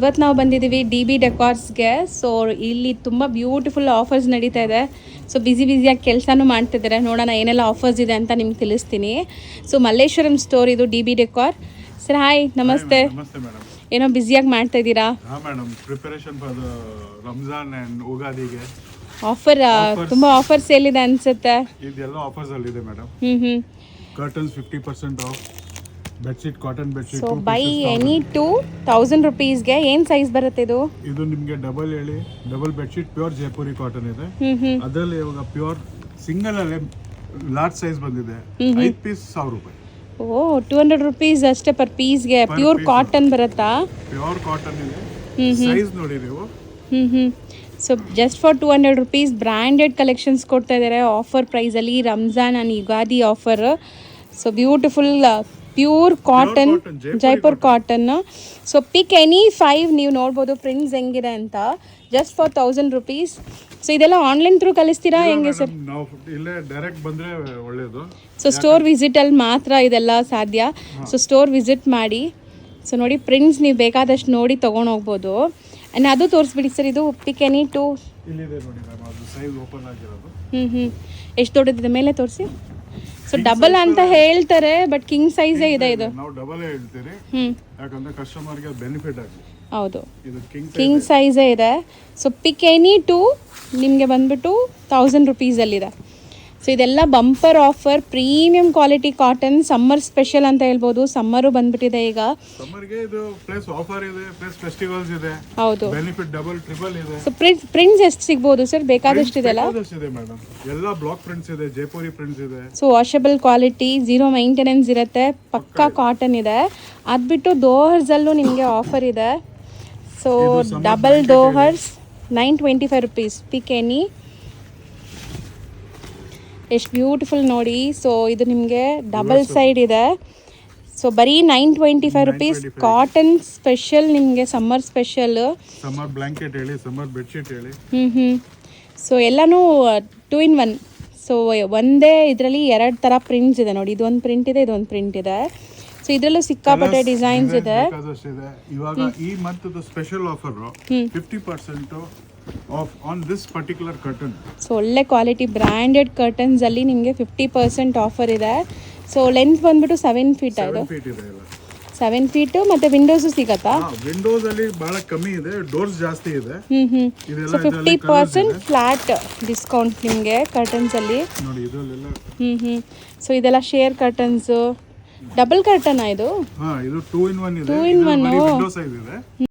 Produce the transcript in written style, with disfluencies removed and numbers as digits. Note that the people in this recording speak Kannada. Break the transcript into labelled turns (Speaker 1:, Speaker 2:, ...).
Speaker 1: ಇವತ್ತು ನಾವು ಬಂದಿದ್ದೀವಿ DB ಡೆಕಾರ್ಸ್ಗೆ. ಸೊ ಇಲ್ಲಿ ತುಂಬ ಬ್ಯೂಟಿಫುಲ್ ಆಫರ್ಸ್ ನಡೀತಾ ಇದೆ. ಸೊ ಬ್ಯುಸಿಯಾಗಿ ಕೆಲಸನೂ ಮಾಡ್ತಿದ್ದಾರೆ. ನೋಡೋಣ ಏನೆಲ್ಲ ಆಫರ್ಸ್ ಇದೆ ಅಂತ ನಿಮ್ಗೆ ತಿಳಿಸ್ತೀನಿ. ಸೊ ಮಲ್ಲೇಶ್ವರಂ ಸ್ಟೋರ್ ಇದು DB ಡೆಕಾರ್. ಸರ್ ಹಾಯ್, ನಮಸ್ತೆ. ಏನೋ ಬ್ಯುಸಿಯಾಗಿ ಮಾಡ್ತಾ ಇದ್ದೀರಾ?
Speaker 2: ಪ್ರಿಪರೇಷನ್ ಫಾರ್ ರಂಜಾನ್ ಅಂಡ್ ಉಗಾದಿಗೆ
Speaker 1: ಆಫರ್ ತುಂಬ ಆಫರ್ ಸೇಲ್ ಇದೆ ಅನ್ಸುತ್ತೆ.
Speaker 2: ಇದೆಲ್ಲ ಆಫರ್ಸ್ ಅಲ್ಲಿ ಇದೆ madam. Curtains 50% off, bedsheet cotton bedsheet.
Speaker 1: So buy any 2000 rupeesಗೆ ಏನು ಸೈಜ್ ಬರುತ್ತೆ ಇದು?
Speaker 2: ಇದು ನಿಮಗೆ double bedsheet pure Jaipuri cotton ಇದೆ. ಅದರಲ್ಲಿ ಇವಾಗ ಪ್ಯೂರ್ ಸಿಂಗಲ್ ಅಲ್ಲೇ ಲಾರ್ಜ್ ಸೈಜ್ ಬಂದಿದೆ. 5 ಪೀಸ್ 1000 ರೂಪಾಯಿ.
Speaker 1: ಓ 200 rupees ಅಷ್ಟೇ ಪರ್ ಪೀಸ್ಗೆ. ಪ್ಯೂರ್ ಕಾಟನ್ ಬರುತ್ತಾ?
Speaker 2: ಪ್ಯೂರ್ ಕಾಟನ್ ಇದೆ. ಸೈಜ್ ನೋಡಿ ನೀವು.
Speaker 1: So just for 200 rupees branded collections ಕೊಡ್ತಾ ಇದ್ದಾರೆ ಆಫರ್ ಪ್ರೈಸಲ್ಲಿ. Ramzan and Ugadi offer. So beautiful pure cotton, Jaipur cotton. So pick any 5 ನೀವು ನೋಡ್ಬೋದು ಪ್ರಿಂಟ್ಸ್ ಹೆಂಗಿದೆ ಅಂತ. Just for 1000 rupees. ಸೊ ಇದೆಲ್ಲ ಆನ್ಲೈನ್ ಥ್ರೂ ಕಳಿಸ್ತೀರಾ ಹೆಂಗೆ ಸರ್?
Speaker 2: ಇಲ್ಲೇ ಡೈರೆಕ್ಟ್ ಬಂದರೆ ಒಳ್ಳೆಯದು.
Speaker 1: ಸೊ ಸ್ಟೋರ್ ವಿಸಿಟಲ್ಲಿ ಮಾತ್ರ ಇದೆಲ್ಲ ಸಾಧ್ಯ. ಸೊ ಸ್ಟೋರ್ ವಿಸಿಟ್ ಮಾಡಿ. ಸೊ ನೋಡಿ ಪ್ರಿಂಟ್ಸ್ ನೀವು ಬೇಕಾದಷ್ಟು ನೋಡಿ ತೊಗೊಂಡು ಹೋಗ್ಬೋದು. ಆ್ಯಂಡ್ ಅದು ತೋರಿಸ್ಬಿಡಿ ಸರ್. ಇದು ಪಿಕ್ ಎನಿ 2
Speaker 2: ಇಲ್ಲಿದೆ ನೋಡಿ ಮ್ಯಾಮ್, ಅದು ಸೈಜ್ ಓಪನ್ ಆಗಿರೋದು.
Speaker 1: ಎಷ್ಟು ದೊಡ್ಡದಿದೆ ಮೇಲೆ ತೋರಿಸಿ. ಸೊ ಡಬಲ್ ಅಂತ ಹೇಳ್ತಾರೆ, ಬಟ್ ಕಿಂಗ್ ಸೈಜೇ ಇದೆ ಇದು.
Speaker 2: ನಾವು ಡಬಲ್ ಹೇಳ್ತೀರಿ ಯಾಕಂದ್ರೆ ಕಸ್ಟಮರ್ಗೆ ಬೆನಿಫಿಟ್ ಆಗಲಿ.
Speaker 1: ಹೌದು, ಕಿಂಗ್ ಸೈಜೇ ಇದೆ. ಸೊ ಪಿಕ್ ಎನಿ 2 ನಿಮಗೆ ಬಂದ್ಬಿಟ್ಟು 1000 rupeesಲ್ಲಿದೆ. ಸೊ ಇದೆಲ್ಲ bumper offer, premium quality cotton, summer special ಅಂತ ಹೇಳ್ಬೋದು. ಸಮ್ಮರು ಬಂದ್ಬಿಟ್ಟಿದೆ ಈಗ.
Speaker 2: ಸಮ್ಮರ್ಗೆ ಇದು ಪ್ಲಸ್ ಆಫರ್ ಇದೆ, ಪ್ಲಸ್ ಫೆಸ್ಟಿವಲ್ಸ್ ಇದೆ.
Speaker 1: ಹೌದು,
Speaker 2: ಬೆನಿಫಿಟ್ ಡಬಲ್ ಟ್ರಿಬಲ್ ಇದೆ.
Speaker 1: ಸೊ ಪ್ರಿಂಟ್ಸ್ ಎಷ್ಟು ಸಿಗ್ಬೋದು ಸರ್? ಬೇಕಾದಷ್ಟು ಇದೆಲ್ಲ
Speaker 2: ಇದೆ ಮೇಡಮ್. ಎಲ್ಲ ಬ್ಲಾಕ್ ಪ್ರಿಂಟ್ಸ್ ಇದೆ, ಜೈಪುರಿ ಪ್ರಿಂಟ್ಸ್ ಇದೆ.
Speaker 1: ಸೊ ವಾಷಬಲ್ ಕ್ವಾಲಿಟಿ, 0 ಮೇಂಟೆನೆನ್ಸ್ ಇರುತ್ತೆ, ಪಕ್ಕಾ ಕಾಟನ್ ಇದೆ. ಅದು ಬಿಟ್ಟು ದೋಹರ್ಸಲ್ಲೂ ನಿಮಗೆ ಆಫರ್ ಇದೆ. So double dohars 925 rupees. Pick any. ಎಷ್ಟು ಬ್ಯೂಟಿಫುಲ್ ನೋಡಿ. ಸೊ ಇದು ನಿಮಗೆ ಡಬಲ್ ಸೈಡ್ ಇದೆ. ಸೊ ಬರೀ 925 rupees. ಕಾಟನ್ ಸ್ಪೆಷಲ್ ನಿಮಗೆ, ಸಮ್ಮರ್ ಸ್ಪೆಷಲ್.
Speaker 2: ಸಮ್ಮರ್ ಬ್ಲಾಂಕೆಟ್ ಹೇಳಿ, ಸಮ್ಮರ್ ಬೆಡ್ಶೀಟ್ ಹೇಳಿ.
Speaker 1: ಸೊ ಎಲ್ಲನೂ 2 in 1. ಸೊ ಒಂದೇ ಇದರಲ್ಲಿ 2 ಥರ ಪ್ರಿಂಟ್ಸ್ ಇದೆ ನೋಡಿ. ಇದೊಂದು ಪ್ರಿಂಟ್ ಇದೆ, ಇದೊಂದು ಪ್ರಿಂಟ್ ಇದೆ. ಸೊ ಇದರಲ್ಲೂ ಸಿಕ್ಕಾಪಟ್ಟೆ ಡಿಸೈನ್ಸ್ ಇದೆ.
Speaker 2: ಇವಾಗ ಈ month special offer 50% of on this particular curtain.
Speaker 1: So ಒಳ್ಳೆ ಕ್ವಾಲಿಟಿ ಬ್ರ್ಯಾಂಡೆಡ್ ಕರ್ಟನ್ಸ್ ಅಲ್ಲಿ ನಿಮಗೆ 50% ಆಫರ್ ಇದೆ. ಸೊ ಲೆಂತ್ ಬಂದ್ಬಿಟ್ಟು 7 feet ಇದು. 7 feet ಮತ್ತೆ ವಿಂಡೋಸ್ ಸಿಗತ್ತಾ?
Speaker 2: ವಿಂಡೋಸ್ ಅಲ್ಲಿ ಬಹಳ ಕಮ್ಮಿ ಇದೆ, ಡೋರ್ಸ್ ಜಾಸ್ತಿ ಇದೆ.
Speaker 1: ಸೊ 50% ಫ್ಲಾಟ್ ಡಿಸ್ಕೌಂಟ್ ನಿಮಗೆ ಕರ್ಟನ್ಸ್ ಅಲ್ಲಿ
Speaker 2: ನೋಡಿ. ಇದೆಲ್ಲ
Speaker 1: ಸೊ ಇದೆಲ್ಲ ಶೇರ್ ಕರ್ಟನ್ಸ್, ಡಬಲ್ ಕರ್ಟನ್ ಇದು.
Speaker 2: ಇದು 2 in 1 ಇದೆ.
Speaker 1: 2 in 1
Speaker 2: ವಿಂಡೋ ಸೈಜ್ ಇದೆ.